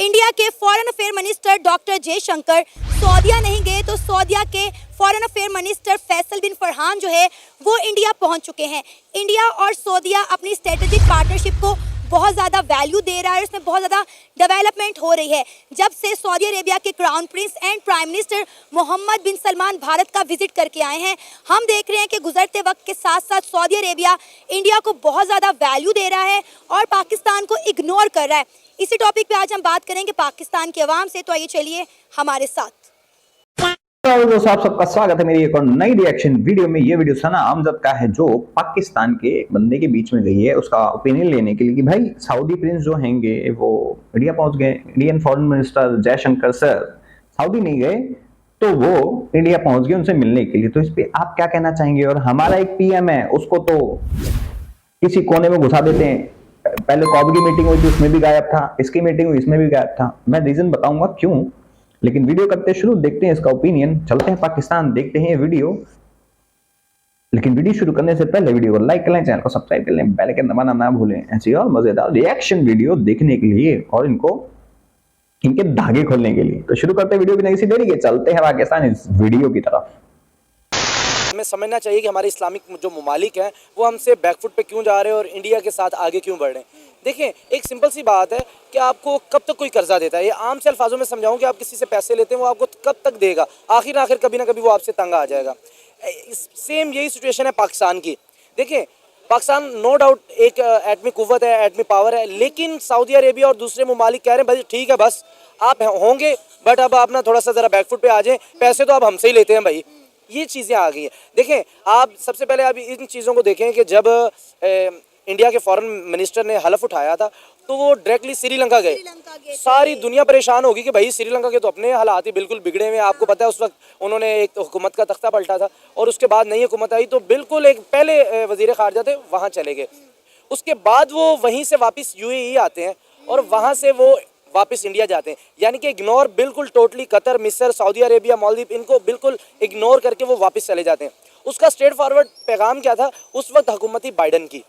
India के foreign affair minister doctor Jaishankar सऊदीया नहीं गए तो सऊदीया के foreign affair minister Faisal bin Farhan जो है वो इंडिया पहुंच चुके हैं। इंडिया और सऊदीया अपनी स्ट्रेटेजिक पार्टनरशिप को बहुत ज़्यादा वैल्यू दे रहा है, उसमें बहुत ज़्यादा डेवलपमेंट हो रही है। जब से सऊदी अरेबिया के crown prince and prime minister Mohammed bin Salman Bharat का विजिट करके आए हैं, हम देख रहे हैं कि गुजरते वक्त के साथ साथ सऊदी अरेबिया इंडिया को बहुत ज़्यादा वैल्यू दे रहा है और पाकिस्तान को इग्नोर कर रहा है। इसी टॉपिक पे आज हम बात करेंगे पाकिस्तान की आवाम से, तो आइए चलिए हमारे साथ। सबका स्वागत है मेरी एक और नई रिएक्शन वीडियो में। ये वीडियो सना आमजद का है जो पाकिस्तान के एक बंदे के बीच में गई है उसका ओपिनियन लेने के लिए कि भाई सऊदी प्रिंस जो हैंगे वो इंडिया पहुंच गए। Indian foreign minister Jaishankar sir Saudi नहीं गए तो वो इंडिया पहुंच गए उनसे मिलने के लिए। तो इस पे आप क्या कहना चाहेंगे? और हमारा एक पीएम है उसको तो किसी कोने में घुसा देते हैं। पहले कॉब की मीटिंग हुई थी उसमें भी गायब था, इसकी मीटिंग हुई इसमें भी गायब था। मैं रीजन बताऊंगा क्यों, लेकिन वीडियो करते शुरू, देखते हैं इसका ओपिनियन। चलते हैं पाकिस्तान, देखते हैं वीडियो। लेकिन वीडियो शुरू करने से पहले वीडियो को लाइक कर लें, चैनल को सब्सक्राइब कर लें, बेल आइकन दबाना ना भूलें ऐसी और मजेदार रिएक्शन वीडियो देखने के लिए और इनके धागे खोलने के लिए। तो शुरू करते हैं वीडियो बिना किसी देरी के, चलते हैं पाकिस्तान इस वीडियो की तरफ। हमें समझना चाहिए कि हमारे इस्लामिक जो ममालिक हैं वो हमसे बैकफुट पे क्यों जा रहे हैं और इंडिया के साथ आगे क्यों बढ़ रहे हैं। देखिए, एक सिंपल सी बात है कि आपको कब तक कोई कर्जा देता है, ये आम से अल्फाजों में समझाऊं कि आप किसी से पैसे लेते हैं वो आपको कब तक देगा, आखिर कभी ना कभी वो आपसे तंग आ जाएगा। सेम यही सिचुएशन है पाकिस्तान की। देखिए, पाकिस्तान नो डाउट एक एटमी कुव्वत है, एटमी पावर है, लेकिन सऊदी अरेबिया और दूसरे ममालिक कह रहे हैं भाई ठीक है बस आप होंगे बट अब आप ना थोड़ा सा ज़रा बैकफुट पे आ जाएं, पैसे तो आप हमसे ही लेते हैं भाई। ये चीज़ें आ गई हैं। देखें, आप सबसे पहले आप इन चीज़ों को देखें कि जब इंडिया के फॉरेन मिनिस्टर ने हलफ उठाया था तो वो डायरेक्टली श्रीलंका गए। सारी दुनिया परेशान होगी कि भाई श्रीलंका के तो अपने हालात ही बिल्कुल बिगड़े हुए हैं। आपको पता है उस वक्त उन्होंने एक हुकूमत का तख्ता पलटा था और उसके बाद नई हुकूमत आई तो बिल्कुल एक पहले वजीर खारजा थे वहाँ चले गए। उसके बाद वो वहीं से वापस यूएई आते हैं और वहाँ से वो वापस इंडिया जाते हैं। यानी कि इग्नोर बिल्कुल टोटली कतर, मिस्र, सऊदी अरेबिया, मालदीव इनको बिल्कुल इग्नोर करके वो वापस चले जाते हैं। उसका स्ट्रेट फॉरवर्ड पैगाम क्या था? उस वक्त हुकूमत थी बाइडन की।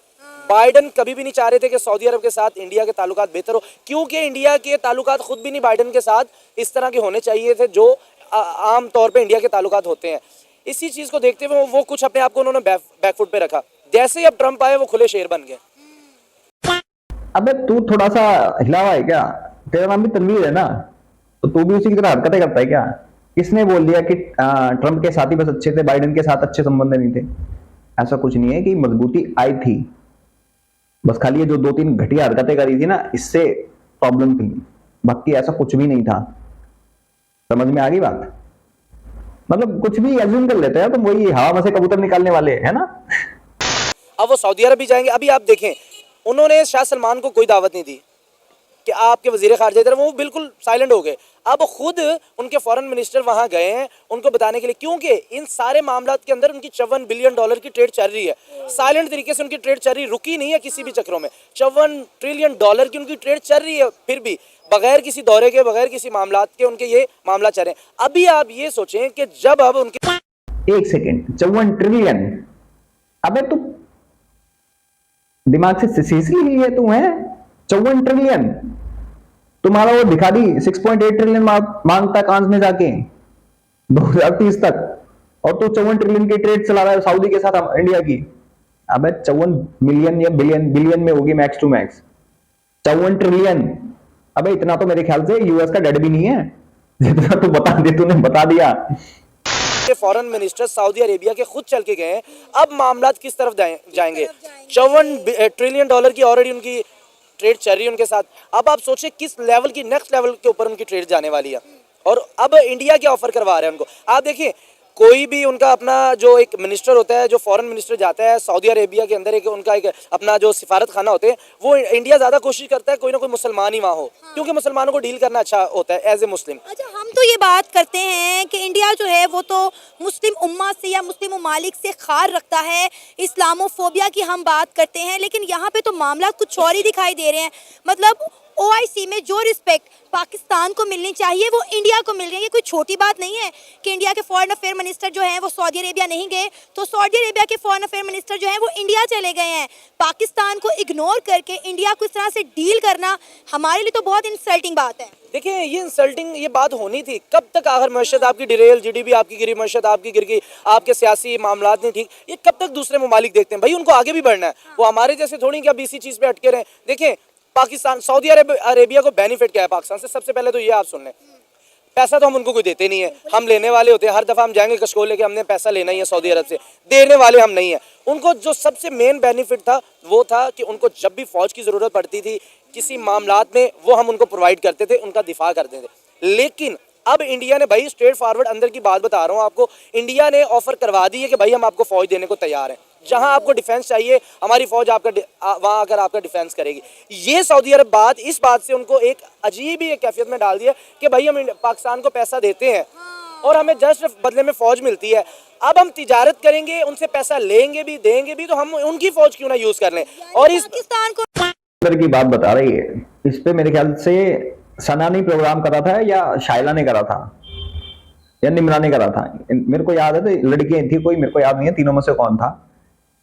बाइडन कभी भी नहीं चाह रहे थे कि सऊदी अरब के साथ इंडिया के ताल्लुकात बेहतर हो, क्योंकि इंडिया के ताल्लुकात खुद भी नहीं बाइडन के साथ इस तरह के होने चाहिए थे जो आम तौर पे इंडिया के ताल्लुकात होते हैं। इसी चीज़ को देखते हुए वो कुछ अपने आप को उन्होंने बैकफुट पे रखा। जैसे ही अब ट्रंप आए वो खुले शेर बन गए। अबे तू थोड़ा सा हिला हुआ है क्या? तेरा नाम भी तनवीर है ना, तो तू भी उसी की तरह हरकतें करता है क्या? किसने बोल दिया कि ट्रंप के साथ ही बस अच्छे थे, बाइडेन के साथ अच्छे संबंध नहीं थे? ऐसा कुछ नहीं है कि मजबूती आई थी, बस खाली ये जो 2-3 घटिया हरकतें करी थी ना इससे प्रॉब्लम थी, बाकी ऐसा कुछ भी नहीं था। समझ में आ गई बात? मतलब कुछ भी एज्यूम कर लेते हैं, तो वही हवा में से कबूतर निकालने वाले है ना। अब वो सऊदी अरब भी जाएंगे। अभी आप देखें, उन्होंने शाह सलमान को कोई दावत नहीं दी कि आपके वजीर खारजा इधर, वो बिल्कुल साइलेंट हो गए। अब खुद उनके फॉरेन मिनिस्टर वहां गए हैं उनको बताने के लिए, क्योंकि इन सारे मामलात के अंदर उनकी $54 बिलियन की ट्रेड चल रही है। साइलेंट तरीके से उनकी ट्रेड चल रही, रुकी नहीं है किसी भी चक्रों में। $54 ट्रिलियन की उनकी ट्रेड चल रही है, फिर भी बगैर किसी दौरे के, बगैर किसी मामलात के उनके ये मामला चल रहे हैं। अभी आप ये सोचें कि जब अब उनके 1 सेकेंड, 54 ट्रिलियन, अबे तू दिमाग से सीसी ली है तू? है 54 ट्रिलियन तुम्हारा वो दिखा दी 6.8 ट्रिलियन मांगता है कांस में जाके 2030 तक, और तो 54 ट्रिलियन की ट्रेड चला रहा है सऊदी के साथ इंडिया की। अबे 54 मिलियन या बिलियन में होगी मैक्स टू मैक्स। 54 ट्रिलियन, अबे इतना तो मेरे ख्याल से यूएस का डेट भी नहीं है जितना तू तूने बता दिया। फॉरेन मिनिस्टर सऊदी अरेबिया के खुद चल के गए हैं। अब मामलात किस तरफ जाएंगे? $54 ट्रिलियन की ऑलरेडी उनकी ट्रेड चल रही है उनके साथ। अब आप सोचें किस लेवल की, नेक्स्ट लेवल के ऊपर उनकी ट्रेड जाने वाली है। और अब इंडिया क्या ऑफर करवा रहे हैं उनको? आप देखिए, कोई भी उनका अपना जो एक मिनिस्टर होता है, जो फॉरेन मिनिस्टर जाता है सऊदी अरेबिया के अंदर, एक उनका एक अपना जो सिफारत खाना होते हैं, वो इंडिया ज़्यादा कोशिश करता है कोई ना कोई मुसलमान ही वहाँ हो, क्योंकि मुसलमानों को डील करना अच्छा होता है एज ए मुस्लिम। अच्छा, हम तो ये बात करते हैं कि इंडिया जो है वो तो मुस्लिम उम्मा से या मुस्लिम ममालिक से खार रखता है, इस्लामोफोबिया की हम बात करते हैं, लेकिन यहाँ पे तो मामला कुछ और ही दिखाई दे रहे हैं। मतलब OIC में जो रिस्पेक्ट पाकिस्तान को मिलनी चाहिए वो इंडिया को मिल रही है। ये कोई छोटी बात नहीं है कि इंडिया के फॉरेन अफेयर मिनिस्टर जो हैं वो सऊदी अरेबिया नहीं गए, तो सऊदी अरेबिया के फॉरेन अफेयर मिनिस्टर जो हैं वो इंडिया चले गए हैं। पाकिस्तान को इग्नोर करके इंडिया को इस तरह से डील करना हमारे लिए तो बहुत इंसल्टिंग बात है। देखिए ये इंसल्टिंग ये बात होनी थी। कब तक आखिर मईशत आपकी डिरेल, GDP आपकी गिरी, मईशत आपकी गिर गई, आपके सियासी मामलात नहीं ठीक, ये कब तक दूसरे ममालिक देखते हैं? भाई उनको आगे भी बढ़ना है, वो हमारे जैसे थोड़ी कि अब इसी चीज़ पे अटके रहे। देखिए पाकिस्तान, सऊदी अरेबिया को बेनिफिट क्या है पाकिस्तान से? सबसे पहले तो ये आप सुन लें, पैसा तो हम उनको कोई देते नहीं है, हम लेने वाले होते हैं। हर दफ़ा हम जाएंगे कशकोल लेके, हमने पैसा लेना ही है सऊदी अरब से, देने वाले हम नहीं है। उनको जो सबसे मेन बेनिफिट था वो था कि उनको जब भी फौज की ज़रूरत पड़ती थी किसी मामलात में, वो हम उनको प्रोवाइड करते थे, उनका दिफा करते थे। लेकिन अब इंडिया ने, भाई स्ट्रेट फॉरवर्ड अंदर की बात बता रहा हूँ आपको, इंडिया ने ऑफर करवा दी है कि भाई हम आपको फौज देने को तैयार हैं। जहां आपको डिफेंस चाहिए हमारी फौज आपका वहां आकर आपका डिफेंस करेगी। ये सऊदी अरब बात, इस बात से उनको एक अजीब ही एक कैफियत में डाल दिया कि भाई हम पाकिस्तान को पैसा देते हैं और हमें जस्ट बदले में फौज मिलती है। अब हम तिजारत करेंगे, उनसे पैसा लेंगे भी देंगे भी, तो हम उनकी फौज क्यों ना यूज कर लें? और इस पाकिस्तान को की बात बता रही है, इस पे मेरे ख्याल से सना ने प्रोग्राम करा था या शाइला ने करा था या निमरा ने करा था, मेरे को याद है। तो लड़कियां थी कोई, मेरे को याद नहीं है तीनों में से कौन था।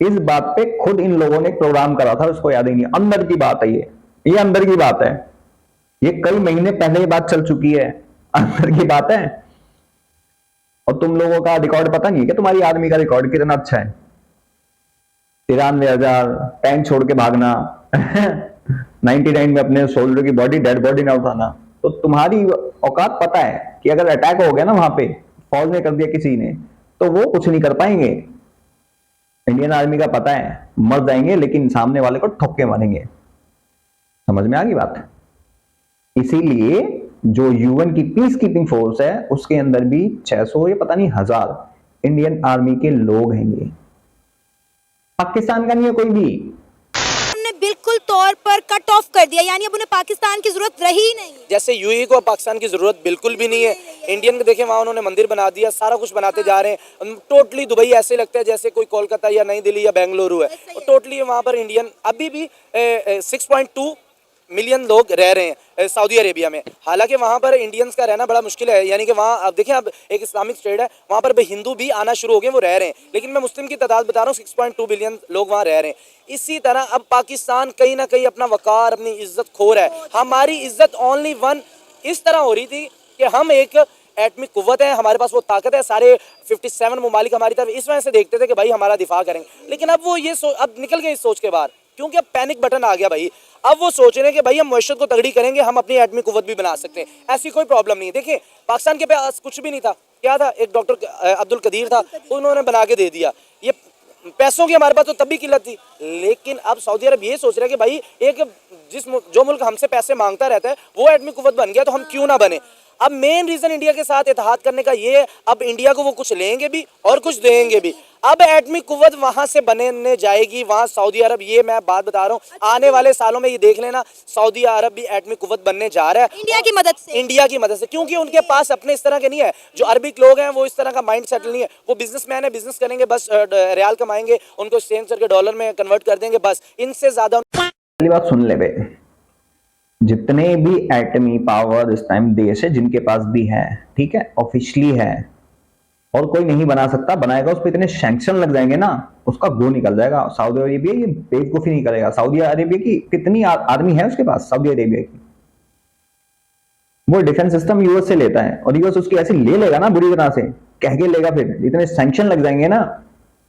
इस बात पे खुद इन लोगों ने प्रोग्राम करा था, उसको याद ही नहीं। अंदर की बात है ये अंदर की बात है, ये कई महीने पहले ही बात चल चुकी है, अंदर की बात है। और तुम लोगों का रिकॉर्ड पता नहीं है कि तुम्हारी आदमी का रिकॉर्ड कितना अच्छा है। 93,000 टैंक छोड़ के भागना 99 में अपने सोल्जर की बॉडी, डेड बॉडी ना उठाना। तो तुम्हारी औकात पता है कि अगर अटैक हो गया ना वहां पे, फौज ने कर दिया किसी ने, तो वो कुछ नहीं कर पाएंगे। इंडियन आर्मी का पता है, मर जाएंगे लेकिन सामने वाले को ठोक के मारेंगे। समझ में आ गई बात? इसीलिए जो UN की पीस कीपिंग फोर्स है उसके अंदर भी 600 या पता नहीं 1000 इंडियन आर्मी के लोग हैं। पाकिस्तान का नहीं है कोई भी। हमने बिल्कुल तौर पर कट ऑफ कर दिया, यानी अब उन्हें पाकिस्तान की जरूरत रही ही नहीं। जैसे UAE को पाकिस्तान की जरूरत बिल्कुल भी नहीं है। इंडियन को देखें, वहाँ उन्होंने मंदिर बना दिया, सारा कुछ बनाते जा रहे हैं। टोटली दुबई ऐसे लगता है जैसे कोई कोलकाता या नई दिल्ली या बेंगलुरु है। टोटली वहाँ पर इंडियन अभी भी 6.2 मिलियन लोग रह रहे हैं सऊदी अरेबिया में। हालांकि वहाँ पर इंडियंस का रहना बड़ा मुश्किल है, यानी कि वहाँ अब देखें, अब एक इस्लामिक स्टेट है, वहाँ पर हिंदू भी आना शुरू हो गए, वो रह रहे हैं। लेकिन मैं मुस्लिम की तादाद बता रहा हूँ, 6.2 बिलियन लोग वहाँ रह रहे हैं। इसी तरह अब पाकिस्तान कहीं ना कहीं अपना वकार, अपनी इज्जत खो रहा है। हमारी इज्जत ओनली वन इस तरह हो रही थी कि हम एक एटमिक कुव्वत है, हमारे पास वो ताकत है, सारे 57 ममालिक हमारी तरफ इस वजह से देखते थे कि भाई हमारा दिफा करेंगे। लेकिन अब वो ये अब निकल गए इस सोच के बाहर, क्योंकि अब पैनिक बटन आ गया भाई। अब वो सोच रहे हैं कि भाई हम मईशत को तगड़ी करेंगे, हम अपनी एटमी कुव्वत भी बना सकते हैं। ऐसी कोई प्रॉब्लम नहीं है। देखिए पाकिस्तान के पास कुछ भी नहीं था, क्या था? एक डॉक्टर अब्दुल कदीर था, उन्होंने बना के दे दिया। ये पैसों की हमारे पास तो तब भी किल्लत थी। लेकिन अब सऊदी अरब ये सोच रहा है कि भाई एक जो मुल्क हमसे पैसे मांगता रहता है वो एटमी कुव्वत बन गया, तो हम क्यों ना बने। अब मेन रीजन इंडिया के साथ इत्तेहाद करने का ये है, अब इंडिया को वो कुछ लेंगे भी और कुछ देंगे भी। अब एटमी कुव्वत वहां से बनने जाएगी, वहां सऊदी अरब, ये मैं बात बता रहा हूँ, आने वाले सालों में ये देख लेना, सऊदी अरब भी एटमी कुव्वत बनने जा रहा है इंडिया की मदद से। इंडिया की मदद से, क्योंकि उनके पास अपने इस तरह के नहीं है। जो अरबिक लोग हैं वो इस तरह का माइंड सेटल नहीं है। वो बिजनेसमैन है, बिजनेस करेंगे, बस रियाल कमाएंगे, उनको एक्सचेंज करके डॉलर में कन्वर्ट कर देंगे, बस। इनसे ज्यादा पहली बात सुन ले बे, जितने भी एटमी पावर इस टाइम देश है जिनके पास भी है, ठीक है, ऑफिशियली है, और कोई नहीं बना सकता, बनाएगा उस पर इतने सैंक्शन लग जाएंगे ना, उसका गो निकल जाएगा। सऊदी अरेबिया ये बेवकूफी नहीं करेगा। सऊदी अरेबिया की कितनी आर्मी है उसके पास, सऊदी अरेबिया की, वो डिफेंस सिस्टम यूएस से लेता है, और यूएस उसकी ऐसे ले लेगा ना, बुरी तरह से कह के लेगा, फिर इतने सैंक्शन लग जाएंगे ना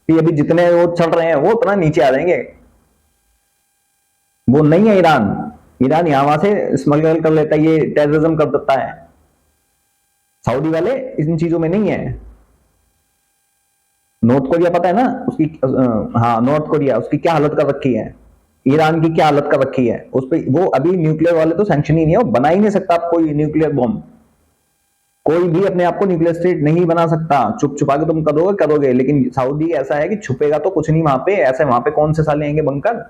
कि अभी जितने वो चल रहे हैं वो उतना नीचे आ जाएंगे। वो नहीं है ईरान यहां वहां से स्मगल कर लेता है, ये टेररिज्म कर देता है। सऊदी वाले इन चीजों में नहीं है। नॉर्थ कोरिया पता है ना उसकी, हाँ नॉर्थ कोरिया, उसकी क्या हालत कर रखी है, ईरान की क्या हालत कर रखी है उस पर। वो अभी न्यूक्लियर वाले तो सैंक्शन ही नहीं है, वो बना ही नहीं सकता कोई न्यूक्लियर बॉम्ब। कोई भी अपने आप को न्यूक्लियर स्टेट नहीं बना सकता। चुप छुपा के तुम करोगे, लेकिन सऊदी ऐसा है कि छुपेगा तो कुछ नहीं वहां पे। ऐसे वहां पे कौन से साले आएंगे बंकर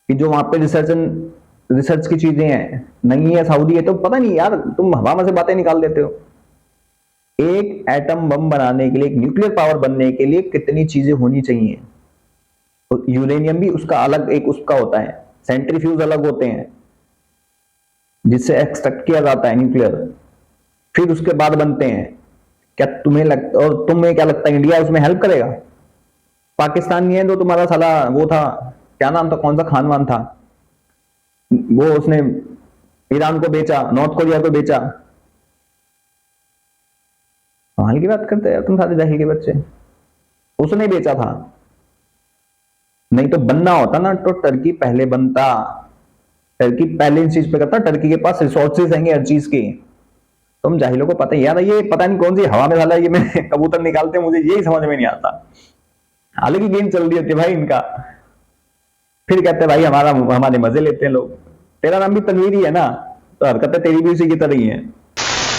कि जो वहां पे रिसर्च की चीजें हैं, नहीं है सऊदी है तो पता नहीं यार, तुम हवा में से बातें निकाल देते हो। एक एटम बम बनाने के लिए, एक न्यूक्लियर पावर बनने के लिए कितनी चीजें होनी चाहिए। तो यूरेनियम भी उसका अलग एक उसका होता है, सेंट्रीफ्यूज अलग होते हैं, जिससे एक्सट्रैक्ट किया जाता है न्यूक्लियर, फिर उसके बाद बनते हैं। क्या तुम्हें लगता, और तुम्हें क्या लगता है इंडिया उसमें हेल्प करेगा? पाकिस्तान नहीं है तो तुम्हारा साला वो था, क्या नाम था, कौन सा खानवान था वो, उसने ईरान को बेचा, नॉर्थ कोरिया को बेचा। कमाल की बात करते हैं तुम सारे जाहिल के बच्चे। उसने बेचा था, नहीं तो बनना होता ना तो टर्की पहले बनता। टर्की पहले इस चीज पे करता, टर्की के पास रिसोर्सेज हैं हर चीज की। तुम जाहिलों को पता ही यार, ये पता नहीं कौन सी हवा में साला ये में कबूतर निकालते हैं, मुझे यही समझ में नहीं आता। हालांकि गेम चल रही होती है भाई इनका, फिर कहते हैं भाई हमारे मजे लेते हैं लोग। तेरा नाम भी तनवीर ही है ना, तो हरकतें तेरी भी उसी की तरह ही है।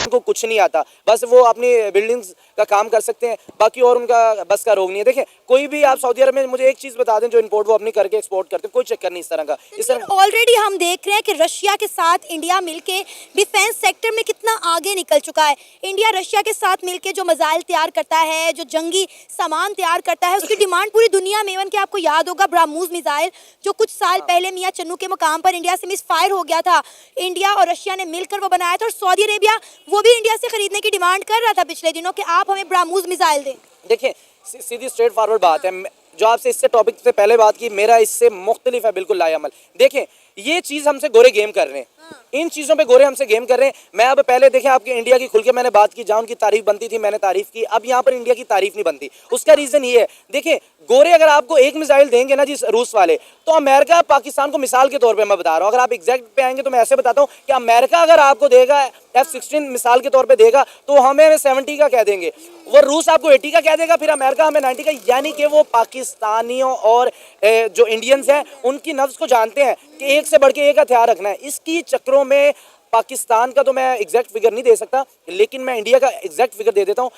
उनको कुछ नहीं आता, बस वो अपनी बिल्डिंग्स का काम कर सकते हैं, बाकी और उनका बस का रोग नहीं है। देखें कोई भी आप सऊदी अरब में मुझे एक चीज़ बता दें, जो इंपोर्ट वो अपनी करके एक्सपोर्ट करते हैं, कोई चक्कर नहीं इस तरह का। इस तरह ऑलरेडी हम देख रहे हैं कि रशिया के साथ इंडिया मिलके डिफेंस सेक्टर में कितना आगे निकल चुका है। इंडिया रशिया के साथ मिलके जो मिसाइल तैयार करता है, जो जंगी सामान तैयार करता है, उसकी डिमांड पूरी दुनिया में। इवन कि आपको याद होगा ब्राह्मोस मिसाइल जो कुछ साल पहले मियां चन्नू के मुकाम पर इंडिया से मिस फायर हो गया था, इंडिया और रशिया ने मिलकर वो बनाया था। और सऊदी अरेबिया वो भी इंडिया से खरीदने की डिमांड कर रहा था पिछले दिनों कि आप हमें ब्राह्मोस मिसाइल दें। देखिए सीधी स्ट्रेट फॉरवर्ड बात है, जो आपसे इससे टॉपिक से पहले बात की, मेरा इससे मुख्तलिफ है बिल्कुल लायामल। देखें ये चीज़ हमसे गोरे गेम कर रहे हैं, इन चीज़ों पे गोरे हमसे गेम कर रहे हैं। मैं अब पहले देखें आपके इंडिया की खुल के मैंने बात की, जहाँ उनकी तारीफ बनती थी मैंने तारीफ की, अब यहाँ पर इंडिया की तारीफ नहीं बनती। उसका रीज़न ये है, देखें गोरे अगर आपको एक मिसाइल देंगे ना जिस रूस वाले, तो अमेरिका पाकिस्तान को मिसाल के तौर पे मैं बता रहा हूँ, अगर आप एग्जैक्ट पे आएंगे तो मैं ऐसे बताता हूँ कि अमेरिका अगर आपको देगा F-16 मिसाल के तौर पे देगा तो हमें 70 का कह देंगे, वो रूस आपको 80 का कह देगा, फिर अमेरिका हमें 90 का। यानी कि वो पाकिस्तानियों और जो इंडियंस हैं उनकी नफ्स को जानते हैं कि एक से बढ़ के एक हथियार रखना है। इसकी चक्रों में पाकिस्तान का तो मैं एग्जैक्ट फिगर नहीं दे सकता, लेकिन मैं इंडिया का एग्जैक्ट फिगर दे देता हूँ।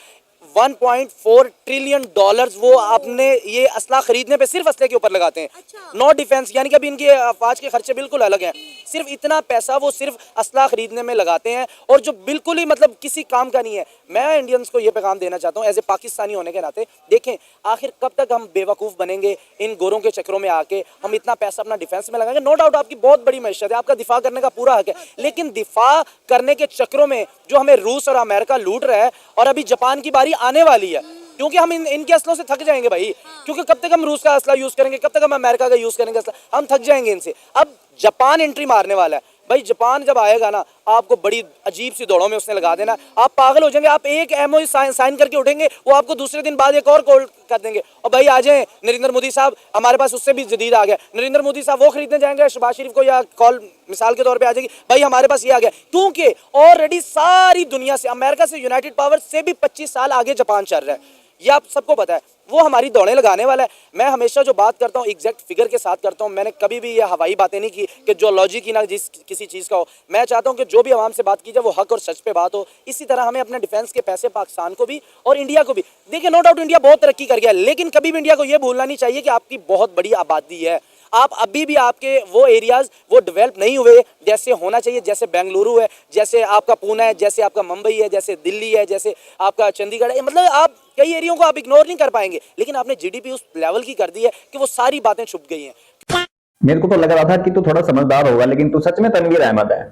1.4 ट्रिलियन डॉलर्स वो आपने ये असला खरीदने पे सिर्फ असले के ऊपर लगाते हैं, नॉट डिफेंस। यानी कि अभी इनके अफवाज के खर्चे बिल्कुल अलग हैं, सिर्फ इतना पैसा वो सिर्फ असला खरीदने में लगाते हैं, और जो बिल्कुल ही मतलब किसी काम का नहीं है। मैं इंडियंस को ये पैगाम देना चाहता हूँ एज ए पाकिस्तानी होने के नाते, देखें आखिर कब तक हम बेवकूफ़ बनेंगे इन गोरों के चक्रों में आके। हम इतना पैसा अपना डिफेंस में लगाएंगे, नो डाउट आपकी बहुत बड़ी मैशत है, आपका दिफा करने का पूरा हक है, लेकिन दिफा करने के चक्रों में जो हमें रूस और अमेरिका लूट रहा है, और अभी जापान की बारी आने वाली है, क्योंकि हम इनके असलों से थक जाएंगे भाई। क्योंकि कब तक हम रूस का असला यूज करेंगे, कब तक हम अमेरिका का यूज करेंगे असला, हम थक जाएंगे इनसे। अब जापान एंट्री मारने वाला है भाई, जापान जब आएगा ना आपको बड़ी अजीब सी दौड़ों में उसने लगा देना, आप पागल हो जाएंगे। आप एक एमओयू साइन करके उठेंगे, वो आपको दूसरे दिन बाद एक और कॉल कर देंगे, और भाई आ जाएं नरेंद्र मोदी साहब, हमारे पास उससे भी जदीद आ गया। नरेंद्र मोदी साहब वो खरीदने जाएंगे शहबाज शरीफ को, या कॉल मिसाल के तौर पे आ जाएगी, भाई हमारे पास ये आ गया, क्योंकि ऑलरेडी सारी दुनिया से, अमेरिका से, यूनाइटेड पावर से भी 25 साल आगे जापान चल रहा है, ये आप सबको पता है। वो हमारी दौड़ें लगाने वाला है। मैं हमेशा जो बात करता हूँ एग्जैक्ट फिगर के साथ करता हूँ, मैंने कभी भी ये हवाई बातें नहीं की कि जो लॉजिक की ना जिस किसी चीज़ का हो। मैं चाहता हूँ कि जो भी आवाम से बात की जाए वो हक और सच पे बात हो। इसी तरह हमें अपने डिफेंस के पैसे पाकिस्तान को भी और इंडिया को भी, देखिए नो डाउट इंडिया बहुत तरक्की कर गया, लेकिन कभी भी इंडिया को ये भूलना नहीं चाहिए कि आपकी बहुत बड़ी आबादी है। आप अभी भी आपके वो एरियाज़ वो डेवलप नहीं हुए जैसे होना चाहिए, जैसे बेंगलुरु है, जैसे आपका पूना है, जैसे आपका मुंबई है, जैसे दिल्ली है, जैसे आपका चंडीगढ़ है। मतलब आप कई एरियो को आप इग्नोर नहीं कर पाएंगे, लेकिन आपने जीडीपी उस लेवल की कर दी है कि वो सारी बातें छुप गई हैं। मेरे को तो लग रहा था कि तू थोड़ा समझदार होगा, लेकिन तू सच में तनवीर अहमद है।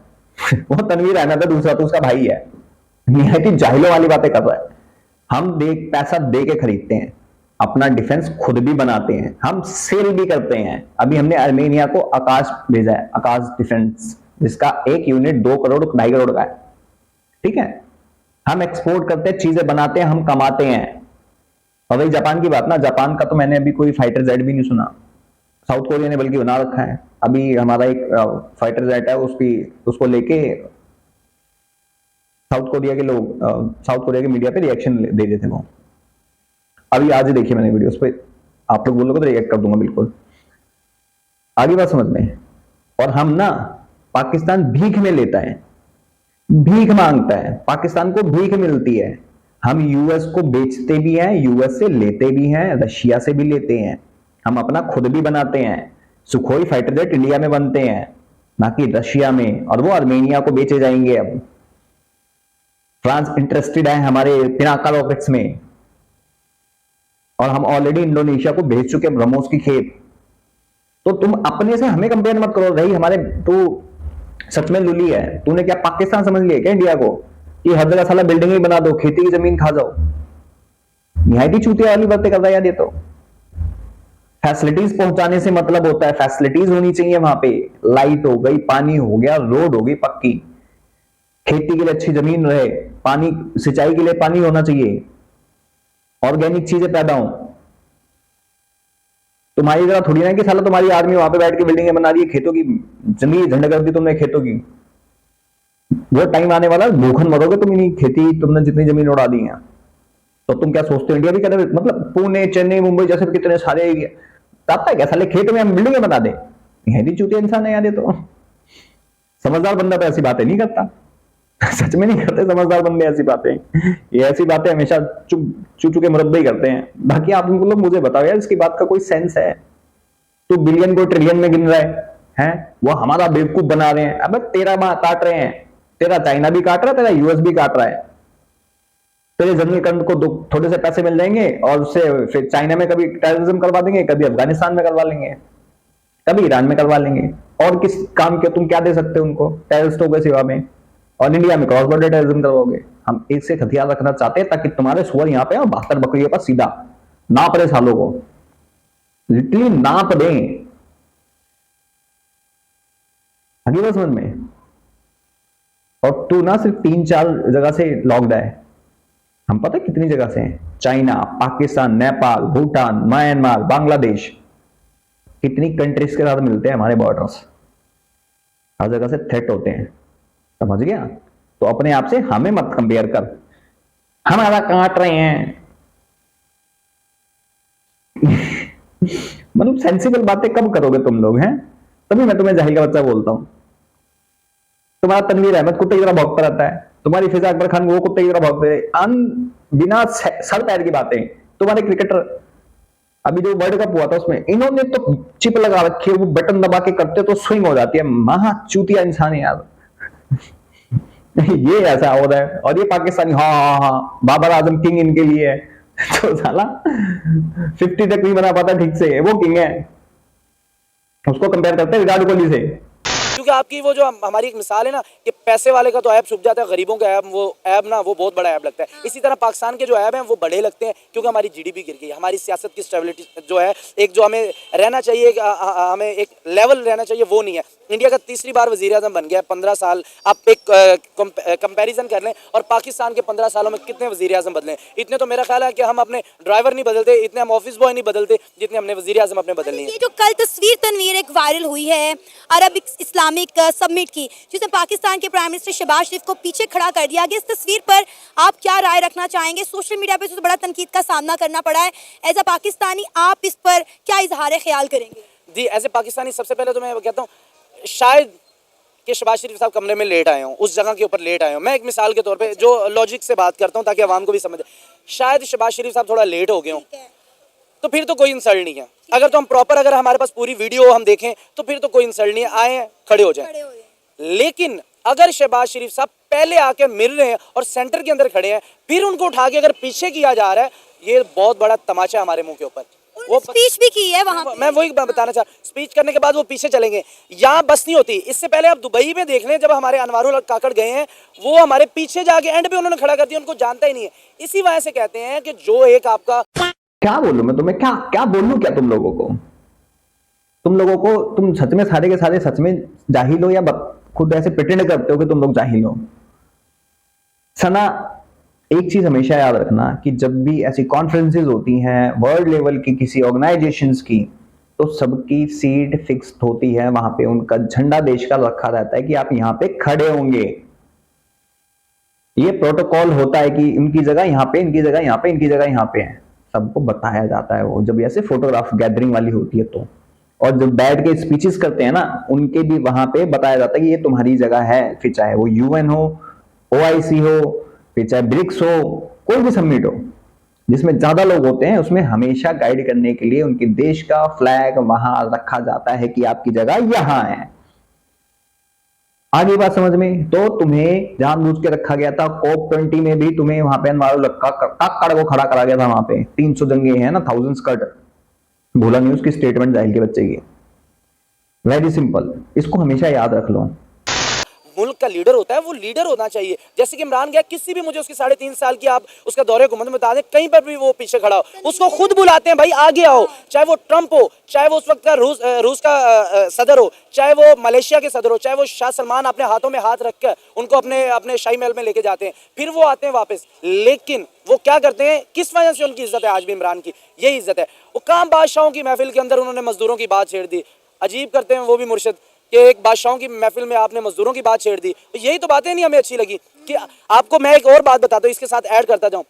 वो तनवीर अहमद है, दूसरा तो उसका भाई है। निहायती जाहिलों वाली बातें कर रहा है। हम पैसा दे के खरीदते हैं, अपना डिफेंस खुद भी बनाते हैं, हम सेल भी करते हैं। अभी हमने आर्मेनिया को आकाश भेजा है, आकाश डिफेंस, जिसका एक यूनिट 2 करोड़ 2.5 करोड़ का है। ठीक है, हम एक्सपोर्ट करते हैं, चीजें बनाते हैं, हम कमाते हैं। और वही जापान की बात ना, जापान का तो मैंने अभी कोई फाइटर जेट भी नहीं सुना, साउथ कोरिया ने बल्कि बना रखा है। अभी हमारा एक फाइटर जेट है, उसको लेके साउथ कोरिया के लोग, साउथ कोरिया के मीडिया पे रिएक्शन दे रहे थे। वो अभी आज देखिए मैंने वीडियोस पे, आप लोग बोलोगे तो रिएक्ट कर दूंगा बिल्कुल। आगे बात समझ में। और हम ना, पाकिस्तान भीख में लेता है, भीख मांगता है, पाकिस्तान को भीख मिलती है। हम यूएस को बेचते भी हैं, यूएस से लेते भी हैं, रशिया से भी लेते हैं, हम अपना खुद भी बनाते हैं। सुखोई फाइटर जेट इंडिया में बनते हैं, ना कि रशिया में, और वो आर्मेनिया को बेचे जाएंगे। अब फ्रांस इंटरेस्टेड है हमारे पिनाका रॉकेट्स में, और हम ऑलरेडी इंडोनेशिया को भेज चुके हैं ब्रह्मोस की खेप। तो तुम अपने से हमें कंपेयर मत करो भाई। हमारे तो सच में लुली है। तूने क्या पाकिस्तान समझ लिया क्या इंडिया को, कि हर जगह साला बिल्डिंग ही बना दो, खेती की जमीन खा जाओ। निहायती चूतिया वाली बातें कर रहा है यार ये तो। फैसिलिटीज पहुंचाने से मतलब होता है, फैसिलिटीज होनी चाहिए वहां पे, लाइट हो गई, पानी हो गया, रोड हो गई पक्की, खेती के लिए अच्छी जमीन रहे, पानी सिंचाई के लिए पानी होना चाहिए, ऑर्गेनिक चीजें पैदा हो। तुम्हारी जगह थोड़ी ना कि साला तुम्हारी आदमी वहां पे बैठ के बिल्डिंगें बना रही है, खेतों की जमीन झंड कर दी तुमने खेतों की। वो टाइम आने वाला भूखन मरोगे तुम, इन्हीं खेती तुमने जितनी जमीन उड़ा दी है। तो तुम क्या सोचते हो इंडिया भी कहते, मतलब पुणे चेन्नई मुंबई जैसे कितने सारे एरिया आता है क्या साले खेत में हम बिल्डिंगें बना दे। यही चूतिया इंसान है यार ये तो। समझदार बंदा तो ऐसी बातें नहीं करता। सच में नहीं करते समझदार बंदे ऐसी बातें। ये ऐसी बातें हमेशा चू के मुरब्बे ही करते हैं। बाकी आप लोग मुझे बताओ यार, इसकी बात का कोई सेंस है? तू बिलियन को ट्रिलियन में गिन रहा है? वो हमारा बेवकूफ बना रहे हैं। अब तेरा काट रहे हैं, तेरा चाइना भी काट रहा है, तेरा यूएस भी काट रहा है। तेरे जंगल कंड को थोड़े से पैसे मिल जाएंगे और उससे फिर चाइना में कभी टेररिज्म करवा देंगे, कभी अफगानिस्तान में करवा लेंगे, कभी ईरान में करवा लेंगे। और किस काम के तुम क्या दे सकते हो उनको टेररिस्टों के सिवा में? और इंडिया में क्रॉस बॉर्डर टेररिज्म करवाओगे। हम एक से हथियार रखना चाहते हैं ताकि तुम्हारे सुअर यहाँ पे और 72 बकरियों पर सीधा नाप रहे सालों को, लिटरली नाप दें। आगे बात समझ में? और तू ना सिर्फ 3-4 जगह से लॉक्ड है, हम पता है कितनी जगह से हैं, चाइना, पाकिस्तान, नेपाल, भूटान, म्यांमार, बांग्लादेश, कितनी कंट्रीज के साथ मिलते हैं हमारे बॉर्डर्स। हर जगह से थ्रेट होते हैं, समझ गया? तो अपने आप से हमें मत कंपेयर कर, हमारा काट रहे हैं। मतलब सेंसिबल बातें कब करोगे तुम लोग हैं? तभी मैं तुम्हें जाहिल का बच्चा बोलता हूं। तुम्हारा तनवीर अहमद कुत्ते की तरह भौंकता रहता है, तुम्हारी फिजा अकबर खान वो कुत्ते की तरह भौंकते हैं, बिना सर पैर की बातें। तुम्हारे क्रिकेटर अभी जो वर्ल्ड कप हुआ था उसमें इन्होंने तो चिप लगा रखी है, वो बटन दबा के करते तो स्विंग हो जाती है। महा चूतिया इंसान है यार। ये ऐसा हो रहा है। और ये पाकिस्तानी हाँ बाबर आजम किंग इनके लिए है। तो साला 50 तक नहीं बना पाता ठीक से, वो किंग है। उसको कंपेयर करते हैं विराट कोहली से। क्योंकि आपकी वो जो हमारी एक मिसाल है ना कि पैसे वाले का तो ऐप छुप जाता है, गरीबों का ऐप, वो ऐप ना वो बहुत बड़ा ऐप लगता है। इसी तरह पाकिस्तान के जो ऐप हैं वो बड़े लगते हैं क्योंकि हमारी जीडीपी गिर गई है, हमारी सियासत की स्टेबिलिटी जो है, एक जो हमें रहना चाहिए, हमें एक लेवल रहना चाहिए, वो नहीं है। इंडिया का तीसरी बार वज़ीर आज़म बन गया, 15 साल। आप एक कंपैरिजन कर लें और पाकिस्तान के 15 सालों में कितने वज़ीर आज़म बदले। इतने तो मेरा ख्याल है कि हम अपने ड्राइवर नहीं बदलते, इतने हम ऑफिस बॉय नहीं बदलते जितने हमने वज़ीर आज़म अपने बदलनी है। ये जो कल तस्वीर तनवीर एक वायरल हुई है अरब इस्लामिक समिट की, जिसमें पाकिस्तान के प्राइम मिनिस्टर शहबाज शरीफ को पीछे खड़ा कर दिया गया, इस तस्वीर पर आप क्या राय रखना चाहेंगे? सोशल मीडिया पे तो बड़ा तनकीद का सामना करना पड़ा है। एज अ पाकिस्तानी आप इस पर क्या इजहार ख्याल करेंगे? जी, एज ए पाकिस्तानी सबसे पहले तो मैं कहता हूँ शायद कि शहबाज शरीफ साहब कमरे में लेट आए हों, उस जगह के ऊपर लेट आए हों। मैं एक मिसाल के तौर पे जो लॉजिक से बात करता हूँ ताकि आवाम को भी समझे, शायद शहबाज शरीफ साहब थोड़ा लेट हो गए हों, तो फिर तो कोई इंसल्ट नहीं है। अगर तो हम प्रॉपर, अगर हमारे पास पूरी वीडियो हम देखें तो फिर तो कोई इंसल्ट नहीं है, आए खड़े हो जाए। लेकिन अगर शहबाज शरीफ साहब पहले आके मिल रहे हैं और सेंटर के अंदर खड़े हैं, फिर उनको उठा के अगर पीछे किया जा रहा है, ये बहुत बड़ा तमाचा है हमारे मुंह के ऊपर। वो स्पीच भी की है वहां पे। मैं वही बताना चाह, स्पीच करने के बाद वो पीछे चलेंगे, यहाँ बस नहीं होती। इससे पहले आप दुबई में देख लें, जब हमारे अनवारुल काकड़ गए हैं, वो हमारे पीछे जाके एंड पे उन्होंने खड़ा कर दिया, उनको जानता ही नहीं है। इसी वजह से कहते हैं कि जो एक आपका, क्या बोलूं मैं तुम्हें, क्या बोलूं क्या तुम लोगों को? तुम सच में सारे के सारे सच में जाहिल हो या खुद ऐसे प्रिटेंड करते हो कि तुम लोग जाहिल हो? सना, एक चीज हमेशा याद रखना कि जब भी ऐसी कॉन्फ्रेंसेस होती हैं वर्ल्ड लेवल की किसी ऑर्गेनाइजेशंस की, तो सबकी सीट फिक्स होती है, वहां पे उनका झंडा देश का रखा रहता है कि आप यहाँ पे खड़े होंगे। ये प्रोटोकॉल होता है कि इनकी जगह यहाँ पे, इनकी जगह यहाँ पे, इनकी जगह यहाँ पे है, सबको बताया जाता है। वो जब ऐसे फोटोग्राफ गैदरिंग वाली होती है तो, और जब बैठ के स्पीचेस करते हैं ना, उनके भी वहां पे बताया जाता है कि ये तुम्हारी जगह है, फिर चाहे वो यूएन हो, ओआईसी हो, फिर चाहे ब्रिक्स हो, कोई भी समिट हो जिसमें ज्यादा लोग होते हैं, उसमें हमेशा गाइड करने के लिए उनके देश का फ्लैग वहां रखा जाता है कि आपकी जगह यहां है। आगे बात समझ में? तो तुम्हें जानबूझ के रखा गया था। COP20 में भी तुम्हें वहां पे अनवारुल काकड़ को खड़ा करा गया था। वहां पे 300 जंगे हैं ना, 1000 कट, भूला नहीं उसकी स्टेटमेंट जाहिल के बच्चे की। वेरी सिंपल, इसको हमेशा याद रख लो। मुल्क का लीडर होता है वो लीडर होना चाहिए। जैसे कि इमरान गया, किसी भी मुझे उसकी 3.5 साल की आप उसका दौरे हुकूमत में बता दें, कहीं पर भी वो पीछे खड़ा हो, उसको खुद बुलाते हैं, भाई आगे आओ। चाहे वो ट्रंप हो, चाहे वो उस वक्त का रूस का सदर हो, चाहे वो मलेशिया के सदर हो, चाहे वो शाह सलमान अपने हाथों में हाथ रख कर उनको अपने शाही महल में लेके जाते हैं, फिर वो आते हैं वापस। लेकिन वो क्या करते हैं, किस वजह से उनकी इज्जत है आज भी इमरान की, यही इज्जत है। वो काम बादशाहों की महफिल के अंदर उन्होंने मजदूरों की बात छेड़ दी। अजीब करते हैं वो भी मुर्शिद कि एक बादशाहों की महफिल में आपने मजदूरों की बात छेड़ दी। तो यही तो बातें नहीं हमें अच्छी लगी। कि आपको मैं एक और बात बताता हूँ, इसके साथ ऐड करता जाऊँ।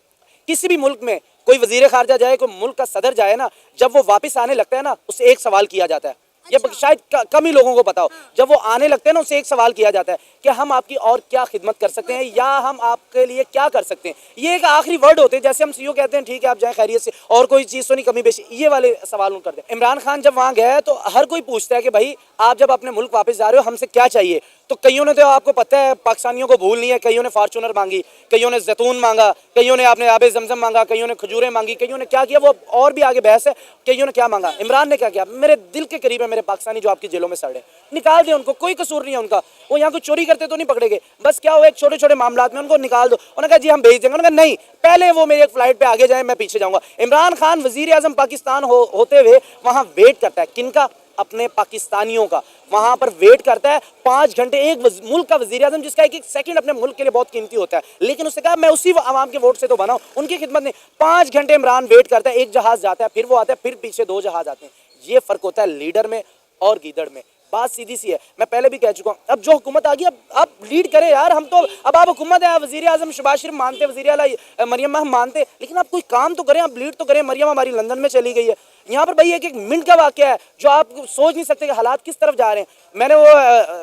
किसी भी मुल्क में कोई वजीर खारजा जाए, कोई मुल्क का सदर जाए ना, जब वो वापस आने लगता है ना, उससे एक सवाल किया जाता है। ये शायद कम ही लोगों को पता हो। जब वो आने लगते हैं ना, उससे एक सवाल किया जाता है कि हम आपकी और क्या खिदमत कर सकते हैं, या हम आपके लिए क्या कर सकते हैं। ये एक आखिरी वर्ड होते हैं। जैसे हम सीईओ कहते हैं ठीक है आप जाएं खैरियत से, और कोई चीज़ तो नहीं कमी बेशी, ये वाले सवाल उन करते हैं। इमरान खान जब वहाँ गया तो हर कोई पूछता है कि भाई आप जब अपने मुल्क वापस जा रहे हो हमसे क्या चाहिए। तो कईयों ने, तो आपको पता है पाकिस्तानियों को भूल नहीं है, कईयों ने फार्चूनर मांगी, कईयों ने जैतून मांगा, कईयों ने आपने आबे जमजम मांगा, कईयों ने खजूरें मांगी, कईयों ने क्या किया वो और भी आगे बहस है। कईयों ने क्या मांगा, इमरान ने क्या किया। मेरे दिल के करीब है मेरे पाकिस्तानी जो आपकी जेलों में सड़े, निकाल दे उनको, कोई कसूर नहीं है उनका। वो यहाँ को चोरी करते तो नहीं पकड़े गए, बस क्या हुआ एक छोटे छोटे मामलात में उनको निकाल दो। उन्होंने कहा जी हम भेज देंगे। उन्होंने कहा नहीं, पहले वो मेरी एक फ्लाइट पे आगे जाए, मैं पीछे जाऊंगा। इमरान खान वजीर आजम पाकिस्तान होते हुए वहां वेट करता है, किनका, अपने पाकिस्तानियों का। वहां पर वेट करता है 5 घंटे। एक मुल्क का वजीर आजम जिसका एक एक सेकंड अपने मुल्क के लिए बहुत कीमती होता है, लेकिन उसने कहा मैं उसी आवाम के वोट से तो बना हूं, उनकी खिदमत नहीं। 5 घंटे इमरान वेट करता है, एक जहाज जाता है, फिर वो आता है, फिर पीछे 2 जहाज आते हैं। ये फर्क होता है लीडर में और गीदड़ में। बात सीधी सी है, मैं पहले भी कह चुका हूँ। अब जो हुकूमत आ गई, अब आप लीड करें यार। हम तो अब आप हुकूमत है, वजीर आजम शहबाज शरीफ मानते, वजीर आला मरियम हम मानते, लेकिन आप कोई काम तो करें, आप लीड तो करें। मरियम हमारी लंदन में चली गई है। यहाँ पर भाई एक एक मिनट का वाकया है जो आप सोच नहीं सकते कि हालात किस तरफ जा रहे हैं। मैंने वो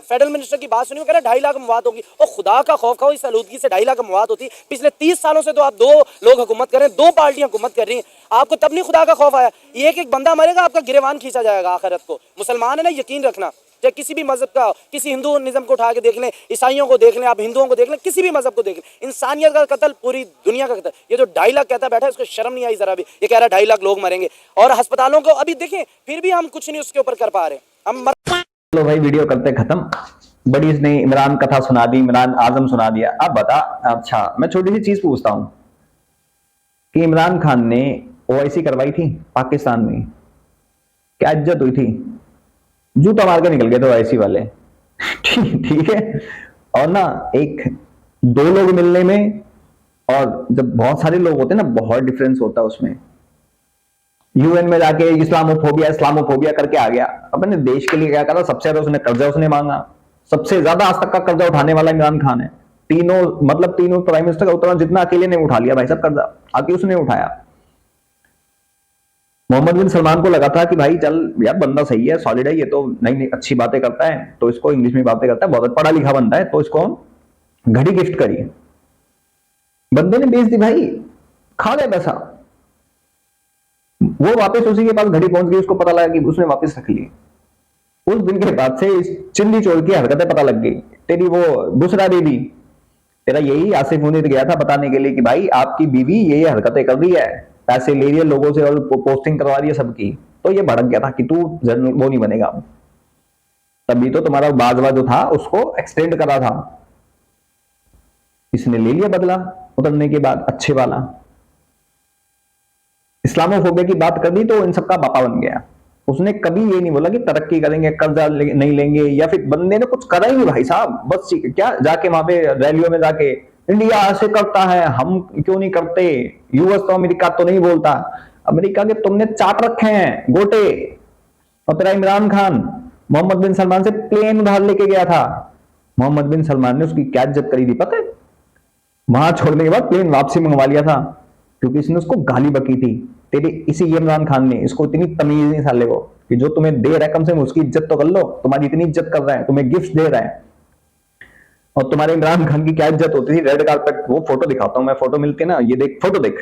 फेडरल मिनिस्टर की बात सुनी, वो कह रहा 2.5 लाख मवात होगी। और खुदा का खौफ खाओ, इस आलूदगी से 2.5 लाख मवात होती। पिछले 30 सालों से तो आप 2 लोग हुकूमत कर रहे हैं, 2 पार्टियां हुकूमत कर रही हैं, आपको तब नहीं खुदा का खौफ आया। एक एक बंदा मरेगा, आपका गिरेवान खींचा जाएगा आखिरत को। मुसलमान है ना, यकीन रखना, चाहे किसी भी मजहब का, किसी हिंदू निज़म को उठा के देख लें, ईसाइयों को देख लें, आप हिंदुओं को देख लें, किसी भी मजहब को देख लें, इंसानियत का कत्ल, पूरी दुनिया का कत्ल। ये जो 2.5 लाख कहता बैठा है, इसको शर्म नहीं आई जरा भी। ये कह रहा है 2.5 लाख लोग मरेंगे, और अस्पतालों को अभी देखें, फिर भी हम कुछ नहीं उसके ऊपर कर पा रहे। हम चलो भाई वीडियो करते खत्म। बड़ी इसने इमरान कथा सुना दी, इमरान आजम सुना दिया। अब बता, अच्छा मैं छोटी सी चीज पूछता हूं कि इमरान खान ने ओआईसी करवाई थी पाकिस्तान में, क्या इज्जत हुई थी? जूता मार के निकल गए थे ओआईसी वाले। ठीक है। और ना एक 2 लोग मिलने में और जब बहुत सारे लोग होते हैं ना, बहुत डिफरेंस होता है उसमें। यूएन में जाके इस्लामोफोबिया करके आ गया। अपने देश के लिए क्या करा, सबसे ज्यादा उसने कर्जा उसने मांगा, सबसे ज्यादा आज तक का कर्जा उठाने वाला इमरान खान है। तीनों प्राइम मिनिस्टर का उतना जितना अकेले ने उठा लिया भाई साहब कर्जा, आके उसने उठाया। मोहम्मद बिन सलमान को लगा था कि भाई चल यार बंदा सही है, सॉलिड है, ये तो नई अच्छी बातें करता है, तो इसको इंग्लिश में बातें करता है, बहुत पढ़ा लिखा बंदा है, तो इसको घड़ी गिफ्ट करी। बंदे ने बेच दी भाई, खा गया पैसा। वो वापस उसी के पास घड़ी पहुंच गई, उसको पता लगा कि उसने वापस रख ली। उस दिन के बाद से इस चिंदी चोर की हरकतें पता लग गई। तेरी वो दूसरा बेबी, तेरा यही आसिफ मुनीर गया था बताने के लिए कि भाई आपकी बीवी ये हरकतें कर रही है, पैसे ले रही है लोगों से और पोस्टिंग करवा रही है सबकी। तो ये भड़क गया था कि तू वो नहीं बनेगा। तभी तो तुम्हारा बाजवा जो था उसको एक्सटेंड करा था, इसने ले लिया बदला उतरने के बाद अच्छे वाला। इस्लामोफोबिया की बात कर दी तो इन सबका बापा बन गया। उसने कभी ये नहीं बोला कि तरक्की करेंगे, कर्जा नहीं लेंगे, या फिर बंदे ने कुछ करा ही नहीं भाई साहब। बस क्या जाके वहां पे रैलियों में जाके इंडिया ऐसे करता है, हम क्यों नहीं करते, यूएस तो अमेरिका तो नहीं बोलता। अमेरिका के तुमने चाट रखे हैं गोटे। और तेरा इमरान खान मोहम्मद बिन सलमान से प्लेन उधार लेके गया था। मोहम्मद बिन सलमान ने उसकी क्या इज्जत करी थी पता है? वहां छोड़ने के बाद प्लेन वापसी मंगवा लिया था, क्योंकि इसने उसको गाली बकी थी। तेरे इसी इमरान खान ने, इसको इतनी तमीज नहीं साले को कि जो तुम्हें दे रहा है कम से कम उसकी इज्जत तो कर लो। तुम्हारी इतनी इज्जत कर रहा है, तुम्हें गिफ्ट दे रहा है। और तुम्हारे इमरान खान की क्या इज्जत होती थी रेड कार्पेट। वो फोटो दिखाता हूं मैं, फोटो मिलती है ना, ये देख फोटो देख,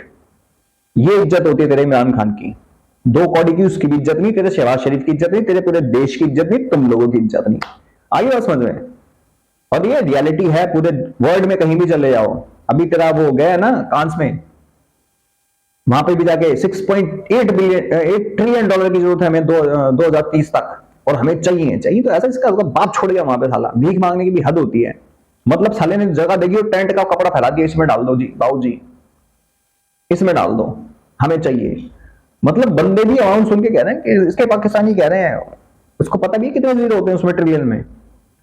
ये इज्जत होती है तेरे इमरान खान की। 2 कौड़ी की उसकी भी इज्जत नहीं, तेरे शहबाज शरीफ की इज्जत नहीं, तेरे पूरे देश की इज्जत नहीं, तुम लोगों की इज्जत नहीं। आई बात समझ में? और ये रियलिटी है, पूरे वर्ल्ड में कहीं भी चले जाओ। अभी तेरा वो गया ना कांस में, वहां पे भी जाके 6.8 ट्रिलियन डॉलर की जरूरत है हमें 2030 तक, और हमें चाहिए तो ऐसा इसका बाप छोड़ गया वहां पे साला। भीख मांगने की भी हद होती है। मतलब साले ने जगह देगी और टेंट का कपड़ा फैला दिया, इसमें डाल दो जी बाबू जी, इसमें डाल दो, हमें चाहिए। मतलब बंदे भी अमाउंट सुन के कह रहे हैं कि इसके पाकिस्तानी कह रहे हैं, उसको पता भी है कितने जीरो होते हैं उसमें ट्रिलियन में,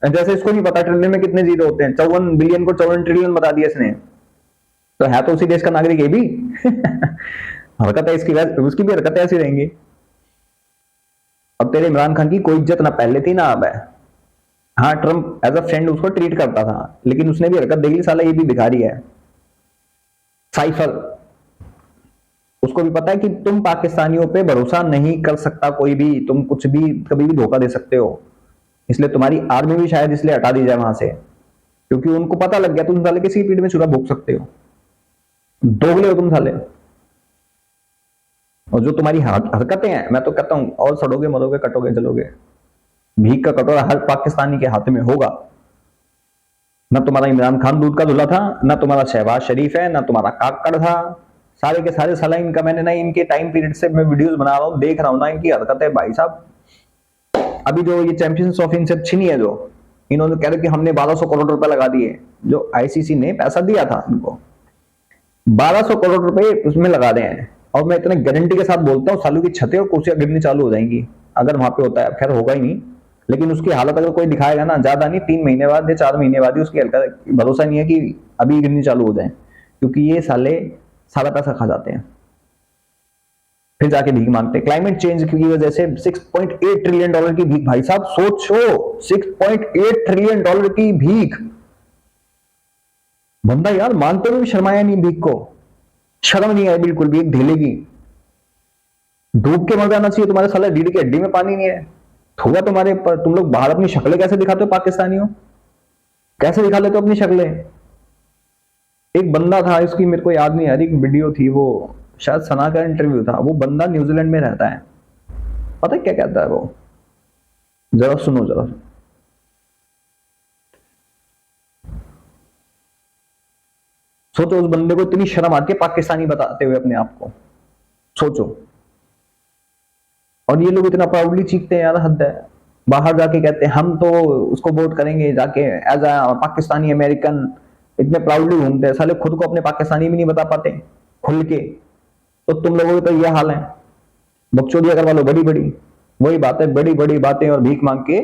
जैसे इसको नहीं पता ट्रिलियन में कितने जीरो होते हैं। 54 बिलियन को 54 ट्रिलियन बता दिया इसने, तो है तो उसी देश का नागरिक है भी। हरकत है इसकी, उसकी भी हरकतें ऐसी रहेंगी। अब तेरे इमरान खान की कोई इज्जत ना पहले थी ना अब है। हाँ, ट्रम्प एज अ फ्रेंड उसको ट्रीट करता था, लेकिन उसने भी हरकत देख ली, साला ये भी भिखारी है। साइफर, उसको भी पता है कि तुम पाकिस्तानियों पे भरोसा नहीं कर सकता कोई भी, तुम कुछ भी कभी भी धोखा दे सकते हो, इसलिए तुम्हारी आर्मी भी शायद इसलिए हटा दी जाए वहां से, क्योंकि उनको पता लग गया तुम साले किसी पीठ में छुरा भोग सकते हो, दोगले हो तुम साले। और जो तुम्हारी हरकतें हैं, मैं तो कहता हूं और सड़ोगे मरोगे कटोगे जलोगे, भीख का कटोरा हर पाकिस्तानी के हाथ में होगा। ना तुम्हारा इमरान खान दूध का धुला था, ना तुम्हारा शहबाज शरीफ है, ना तुम्हारा काकड़ था, सारे के सारे साला इनका मैंने ना इनके टाइम पीरियड से मैं वीडियोस बना रहा हूं, देख रहा हूं ना इनकी हरकतें भाई साहब। अभी जो ये चैंपियंस ट्रॉफी इनसे छीनी है, जो इन्होंने कह रहे कि हमने 1200 करोड़ रुपए लगा दिए, जो आईसीसी ने पैसा दिया था इनको 1200 करोड़ रुपए उसमें लगा रहे हैं। और मैं इतने गारंटी के साथ बोलता हूँ सालों की छतें और कुर्सियां गिरनी चालू हो जाएंगी अगर वहां पे होता है। खैर होगा ही नहीं, लेकिन उसकी हालत अगर कोई दिखाएगा ना, ज्यादा नहीं 3 महीने बाद या 4 महीने बाद ही उसकी हल्का भरोसा नहीं है कि अभी गिरनी चालू हो जाए, क्योंकि ये साले सारा पैसा खा जाते हैं फिर जाके भीख मांगते हैं। क्लाइमेट चेंज की वजह से 6.8 ट्रिलियन डॉलर की भीख, भाई साहब सोचो 6.8 ट्रिलियन डॉलर की भीख। बंदा यार मांगते हुए भी शर्माया नहीं, भीख को शर्म नहीं आई बिल्कुल भी, एक ढीले की। डूब के मर जाना चाहिए तुम्हारे साले, रीढ़ की हड्डी में पानी नहीं है थोड़ा तुम्हारे पर। तुम लोग बाहर अपनी शक्लें कैसे दिखाते हो पाकिस्तानियों, कैसे दिखा लेते हो अपनी शक्लें। एक बंदा था, इसकी मेरे को याद नहीं आ रही, एक वीडियो थी, वो शायद सना का इंटरव्यू था। वो बंदा न्यूजीलैंड में रहता है, पता है क्या कहता है वो, जरा सुनो जरा। सोचो उस बंदे को इतनी शर्म आती है पाकिस्तानी बताते हुए अपने आप को, सोचो। और ये लोग इतना प्राउडली चीखते हैं यार, हद है। बाहर जाके कहते हैं हम तो उसको वोट करेंगे जाके एज अ पाकिस्तानी अमेरिकन, इतने प्राउडली घूमते हैं साले, खुद को अपने पाकिस्तानी भी नहीं बता पाते खुल के। तो तुम लोगों का तो ये हाल है, बकचोदिया करवा लो बड़ी बड़ी, वही बातें, बड़ी बड़ी बातें और भीख मांग के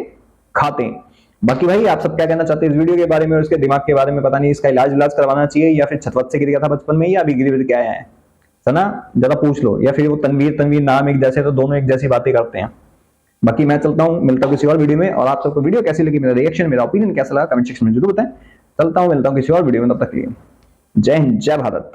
खाते हैं। बाकी भाई आप सब क्या कहना चाहते हैं इस वीडियो के बारे में और इसके दिमाग के बारे में, पता नहीं इसका इलाज करवाना चाहिए या फिर छतवत से गिर गया था बचपन में, या अभी गिर के आया है सना, जरा पूछ लो। या फिर वो तनवीर नाम एक जैसे, तो दोनों एक जैसी बातें करते हैं। बाकी मैं चलता हूँ, मिलता हूँ किसी और वीडियो में। और आप सबको वीडियो कैसी लगी, मेरा रिएक्शन, मेरा ओपिनियन कैसा लगा कमेंट सेक्शन में जरूर बताएं। चलता हूँ, मिलता हूँ किसी और वीडियो में, तब तक के लिए जय हिंद जय भारत।